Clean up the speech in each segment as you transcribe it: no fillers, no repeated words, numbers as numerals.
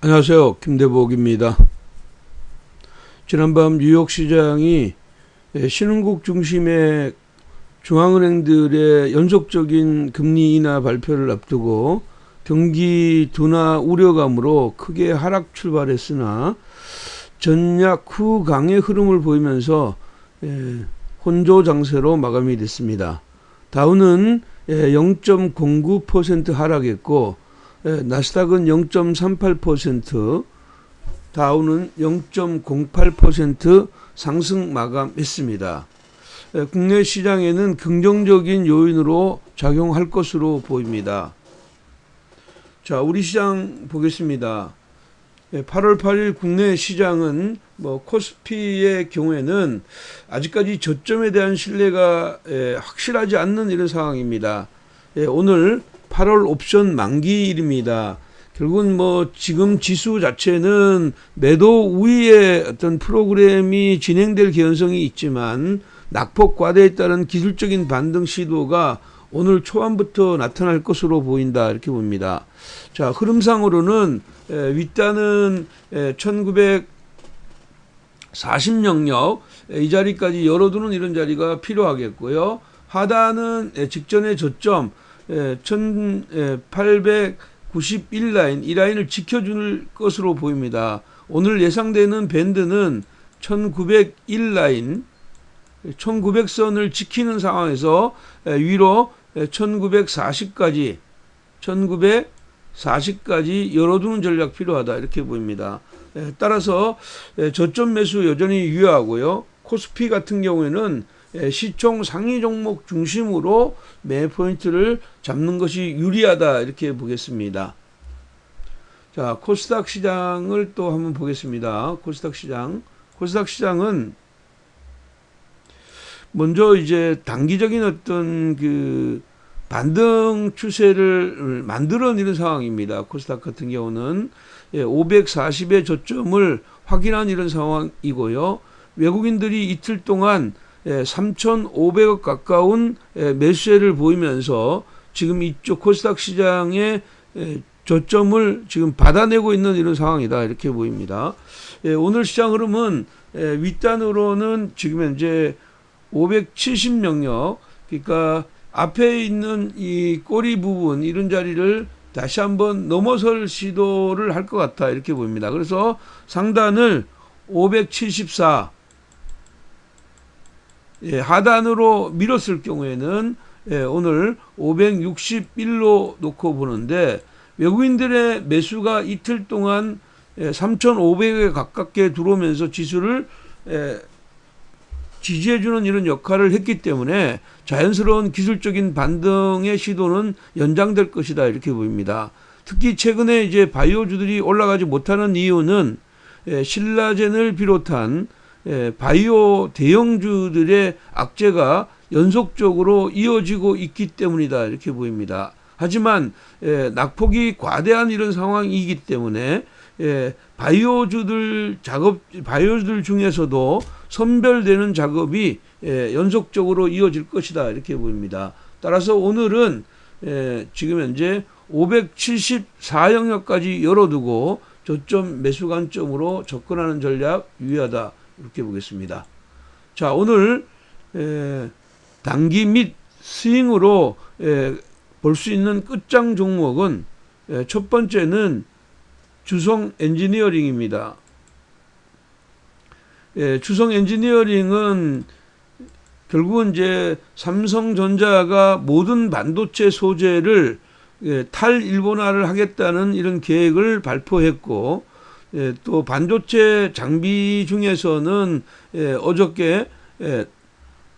안녕하세요. 김대복입니다. 지난밤 뉴욕 시장이 신흥국 중심의 중앙은행들의 연속적인 금리 인하 발표를 앞두고 경기 둔화 우려감으로 크게 하락 출발했으나 전약 후 강의 흐름을 보이면서 혼조 장세로 마감이 됐습니다. 다우는 0.09% 하락했고 나스닥은 0.38%, 다우는 0.08% 상승 마감했습니다. 국내 시장에는 긍정적인 요인으로 작용할 것으로 보입니다. 자, 우리 시장 보겠습니다. 8월 8일 국내 시장은 코스피의 경우에는 아직까지 저점에 대한 신뢰가 확실하지 않는 이런 상황입니다. 오늘 8월 옵션 만기일입니다. 결국은 지금 지수 자체는 매도 우위의 어떤 프로그램이 진행될 개연성이 있지만 낙폭 과대에 따른 기술적인 반등 시도가 오늘 초반부터 나타날 것으로 보인다, 이렇게 봅니다. 자, 흐름상으로는 윗단은 1940 영역 이 자리까지 열어두는 이런 자리가 필요하겠고요. 하단은 직전의 저점 1891 라인, 이 라인을 지켜줄 것으로 보입니다. 오늘 예상되는 밴드는 1901 라인, 1900선을 지키는 상황에서 위로 1940까지 열어두는 전략 필요하다, 이렇게 보입니다. 따라서 저점 매수 여전히 유효하고요. 코스피 같은 경우에는 시총 상위 종목 중심으로 매 포인트를 잡는 것이 유리하다, 이렇게 보겠습니다. 자, 코스닥 시장을 또 한번 보겠습니다. 코스닥 시장은 먼저 이제 단기적인 어떤 그 반등 추세를 만들어내는 상황입니다. 코스닥 같은 경우는 540의 저점을 확인한 이런 상황이고요. 외국인들이 이틀 동안 3,500억 가까운 매수세를 보이면서 지금 이쪽 코스닥 시장의 저점을 지금 받아내고 있는 이런 상황이다, 이렇게 보입니다. 오늘 시장 흐름은 윗단으로는 지금 현재 570 영역, 그러니까 앞에 있는 이 꼬리 부분, 이런 자리를 다시 한번 넘어설 시도를 할 것 같다, 이렇게 보입니다. 그래서 상단을 574, 하단으로 밀었을 경우에는 오늘 561로 놓고 보는데, 외국인들의 매수가 이틀 동안 3,500에 가깝게 들어오면서 지수를 지지해주는 이런 역할을 했기 때문에 자연스러운 기술적인 반등의 시도는 연장될 것이다, 이렇게 보입니다. 특히 최근에 이제 바이오주들이 올라가지 못하는 이유는 신라젠을 비롯한 바이오 대형주들의 악재가 연속적으로 이어지고 있기 때문이다, 이렇게 보입니다. 하지만 낙폭이 과대한 이런 상황이기 때문에 바이오주들 중에서도 선별되는 작업이 연속적으로 이어질 것이다, 이렇게 보입니다. 따라서 오늘은 지금 현재 574 영역까지 열어두고 저점 매수 관점으로 접근하는 전략 유의하다, 이렇게 보겠습니다. 자, 오늘 단기 및 스윙으로 볼 수 있는 끝장 종목은 첫 번째는 주성 엔지니어링입니다. 주성 엔지니어링은 결국은 이제 삼성전자가 모든 반도체 소재를 탈일본화를 하겠다는 이런 계획을 발표했고, 또 반도체 장비 중에서는 어저께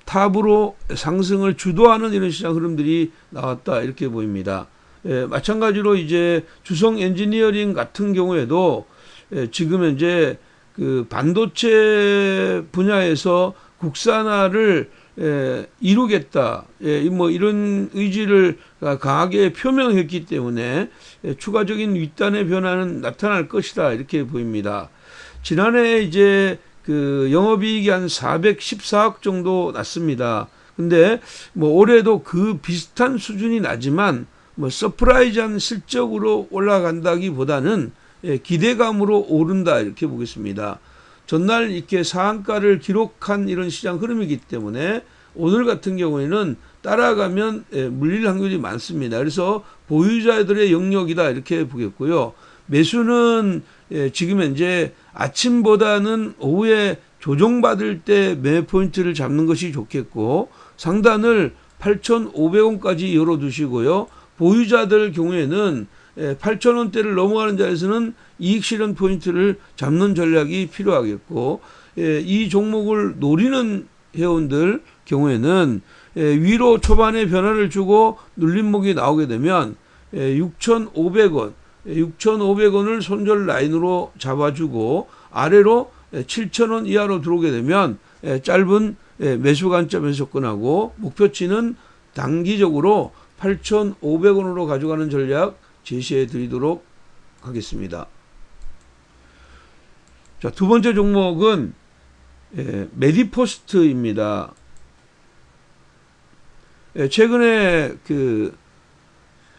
탑으로 상승을 주도하는 이런 시장 흐름들이 나왔다, 이렇게 보입니다. 마찬가지로 이제 주성 엔지니어링 같은 경우에도 지금 현재 그 반도체 분야에서 국산화를 이루겠다, 이런 의지를 강하게 표명했기 때문에 추가적인 윗단의 변화는 나타날 것이다, 이렇게 보입니다. 지난해 이제 그 영업이익이 한 414억 정도 났습니다. 근데 올해도 그 비슷한 수준이 나지만 서프라이즈한 실적으로 올라간다기보다는 기대감으로 오른다 이렇게 보겠습니다. 전날 이렇게 상한가를 기록한 이런 시장 흐름이기 때문에 오늘 같은 경우에는 따라가면 물릴 확률이 많습니다. 그래서 보유자들의 영역이다 이렇게 보겠고요. 매수는 지금 현재 아침보다는 오후에 조정받을 때 매 포인트를 잡는 것이 좋겠고, 상단을 8,500원까지 열어두시고요. 보유자들 경우에는 8,000원대를 넘어가는 자리에서는 이익 실현 포인트를 잡는 전략이 필요하겠고, 이 종목을 노리는 회원들 경우에는 위로 초반에 변화를 주고 눌림목이 나오게 되면 6,500원, 6,500원을 손절 라인으로 잡아주고 아래로 7,000원 이하로 들어오게 되면 짧은 매수 관점에서 접근하고, 목표치는 단기적으로 8,500원으로 가져가는 전략 제시해 드리도록 하겠습니다. 자, 두 번째 종목은 메디포스트입니다. 최근에 그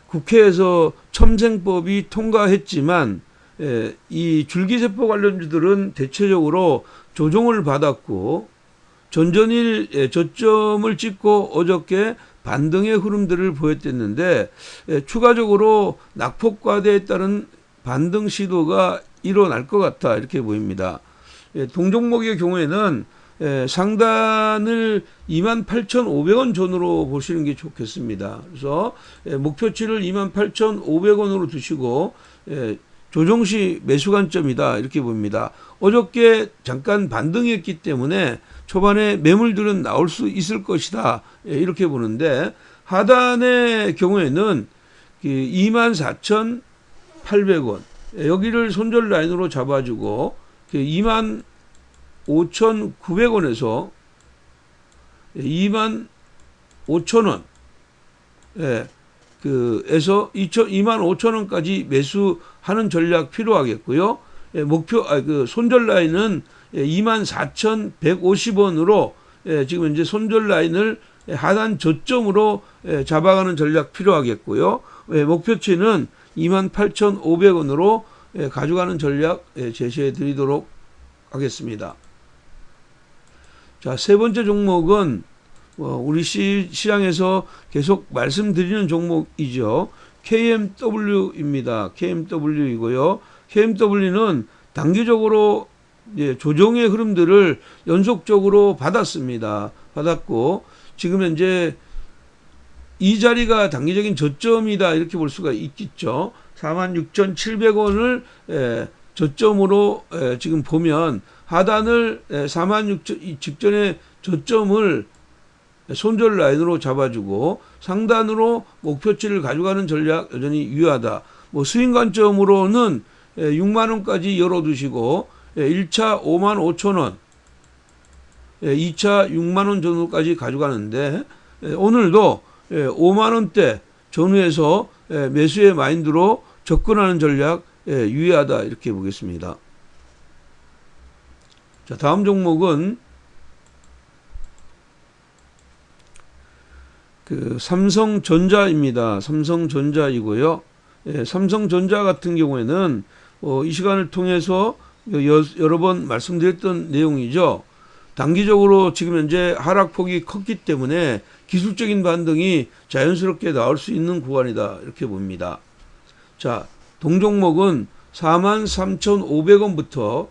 국회에서 첨생법이 통과했지만 이 줄기세포 관련주들은 대체적으로 조정을 받았고, 전전일 저점을 찍고 어저께 반등의 흐름들을 보였댔는데, 추가적으로 낙폭과대에 따른 반등 시도가 일어날 것 같다 이렇게 보입니다. 동종목의 경우에는 상단을 28,500원 전으로 보시는 게 좋겠습니다. 그래서 목표치를 28,500원으로 두시고 조정시 매수 관점이다 이렇게 봅니다. 어저께 잠깐 반등했기 때문에 초반에 매물들은 나올 수 있을 것이다 이렇게 보는데, 하단의 경우에는 24,800원 여기를 손절 라인으로 잡아주고 25,900원에서 25,000원 에서 25,000원까지 매수하는 전략 필요하겠고요. 목표 손절 라인은 24,150원으로 지금 현재 손절 라인을 하단 저점으로 잡아가는 전략 필요하겠고요. 목표치는 28,500원으로 가져가는 전략 제시해 드리도록 하겠습니다. 자, 세 번째 종목은 우리 시장에서 계속 말씀드리는 종목이죠. KMW입니다. KMW이고요. KMW는 단기적으로 조정의 흐름들을 연속적으로 받았고, 지금 현재 이 자리가 단기적인 저점이다 이렇게 볼 수가 있겠죠. 46,700원을 저점으로 지금 보면 하단을 46,000 직전에 저점을 손절 라인으로 잡아주고 상단으로 목표치를 가져가는 전략 여전히 유효하다. 스윙 관점으로는 6만원까지 열어두시고 1차 55,000원, 2차 6만원 정도까지 가져가는데, 오늘도 5만원대 전후에서 매수의 마인드로 접근하는 전략 유의하다 이렇게 보겠습니다. 자, 다음 종목은 삼성전자입니다. 삼성전자이고요. 삼성전자 같은 경우에는 이 시간을 통해서 여러 번 말씀드렸던 내용이죠. 단기적으로 지금 현재 하락폭이 컸기 때문에 기술적인 반등이 자연스럽게 나올 수 있는 구간이다 이렇게 봅니다. 자, 동종목은 43,500원부터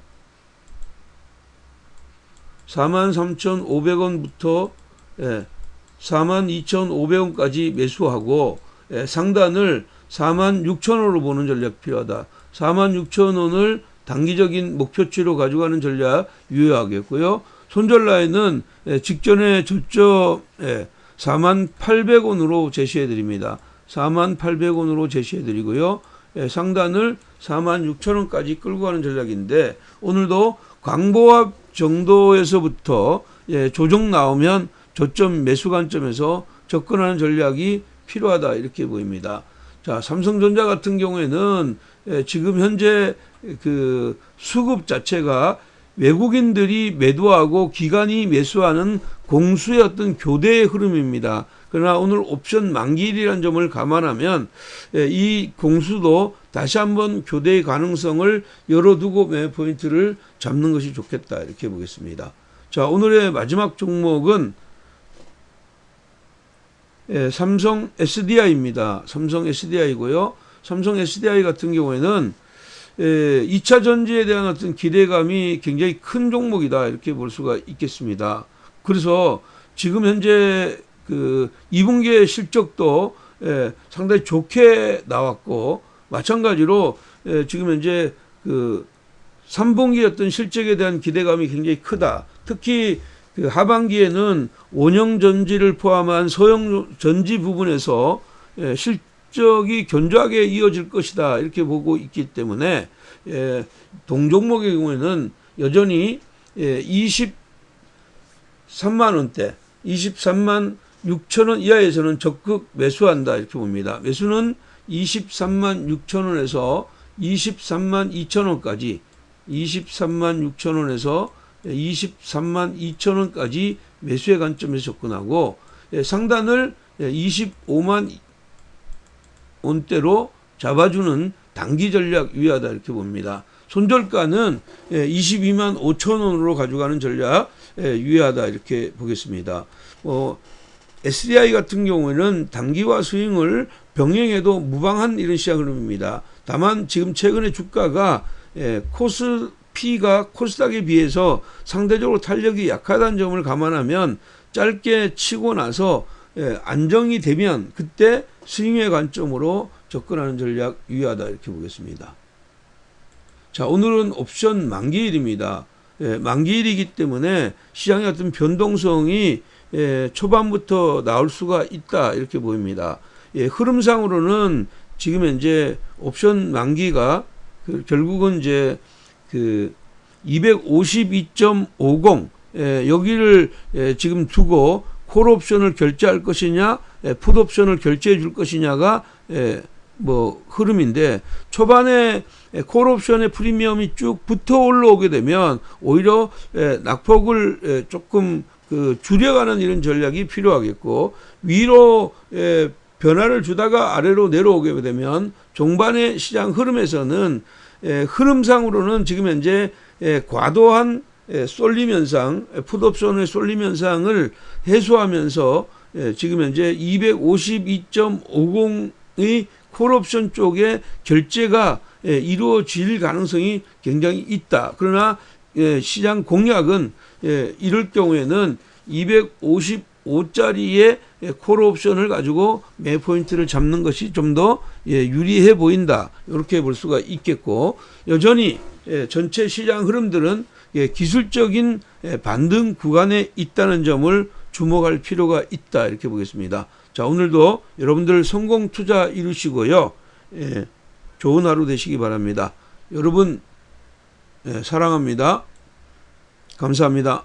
42,500원까지 매수하고 상단을 46,000원으로 보는 전략 필요하다. 46,000원을 단기적인 목표치로 가져가는 전략 유효하겠고요. 손절 라인은 직전에 저점 48,000원으로 제시해 드립니다. 48,000원으로 제시해 드리고요. 상단을 46,000원까지 끌고 가는 전략인데, 오늘도 광보합 정도에서부터 조정 나오면 저점 매수 관점에서 접근하는 전략이 필요하다 이렇게 보입니다. 자, 삼성전자 같은 경우에는 지금 현재 그 수급 자체가 외국인들이 매도하고 기관이 매수하는 공수의 어떤 교대의 흐름입니다. 그러나 오늘 옵션 만기일이라는 점을 감안하면 이 공수도 다시 한번 교대의 가능성을 열어두고 매 포인트를 잡는 것이 좋겠다 이렇게 보겠습니다. 자, 오늘의 마지막 종목은 삼성 SDI입니다. 삼성 SDI고요. 삼성 SDI 같은 경우에는 2차 전지에 대한 어떤 기대감이 굉장히 큰 종목이다 이렇게 볼 수가 있겠습니다. 그래서 지금 현재 그 2분기의 실적도 상당히 좋게 나왔고, 마찬가지로 지금 현재 그 3분기 어떤 실적에 대한 기대감이 굉장히 크다. 특히 그 하반기에는 원형 전지를 포함한 소형 전지 부분에서 실적이 견조하게 이어질 것이다 이렇게 보고 있기 때문에 동종목의 경우에는 여전히 23만 원대, 23만 6천 원 이하에서는 적극 매수한다 이렇게 봅니다. 매수는 23만 6천 원에서 23만 2천 원까지, 23만 6천 원에서 23만 2천 원까지 매수의 관점에서 접근하고, 상단을 25만 원대로 잡아주는 단기 전략 유의하다 이렇게 봅니다. 손절가는 22만 5천 원으로 가져가는 전략 유의하다 이렇게 보겠습니다. SDI 같은 경우에는 단기와 스윙을 병행해도 무방한 이런 시장 흐름입니다. 다만 지금 최근에 주가가 코스피가 코스닥에 비해서 상대적으로 탄력이 약하다는 점을 감안하면 짧게 치고 나서 안정이 되면 그때 스윙의 관점으로 접근하는 전략 유의하다 이렇게 보겠습니다. 자, 오늘은 옵션 만기일입니다. 만기일이기 때문에 시장의 어떤 변동성이 초반부터 나올 수가 있다 이렇게 보입니다. 흐름상으로는 지금 현재 옵션 만기가 결국은 이제 그 252.50 여기를 지금 두고 콜 옵션을 결제할 것이냐, 풋 옵션을 결제해 줄 것이냐가 뭐 흐름인데, 초반에 콜 옵션의 프리미엄이 쭉 붙어 올라오게 되면 오히려 낙폭을 조금 줄여가는 이런 전략이 필요하겠고, 위로 변화를 주다가 아래로 내려오게 되면 종반의 시장 흐름에서는 흐름상으로는 지금 현재 과도한 쏠림 현상, 풋옵션의 쏠림 현상을 해소하면서 지금 현재 252.50의 콜옵션 쪽에 결제가 이루어질 가능성이 굉장히 있다. 그러나 시장 공략은 이럴 경우에는 255짜리의 콜옵션을 가지고 매 포인트를 잡는 것이 좀 더 유리해 보인다 이렇게 볼 수가 있겠고, 여전히 전체 시장 흐름들은 기술적인 반등 구간에 있다는 점을 주목할 필요가 있다 이렇게 보겠습니다. 자, 오늘도 여러분들 성공 투자 이루시고요, 좋은 하루 되시기 바랍니다. 여러분 사랑합니다. 감사합니다.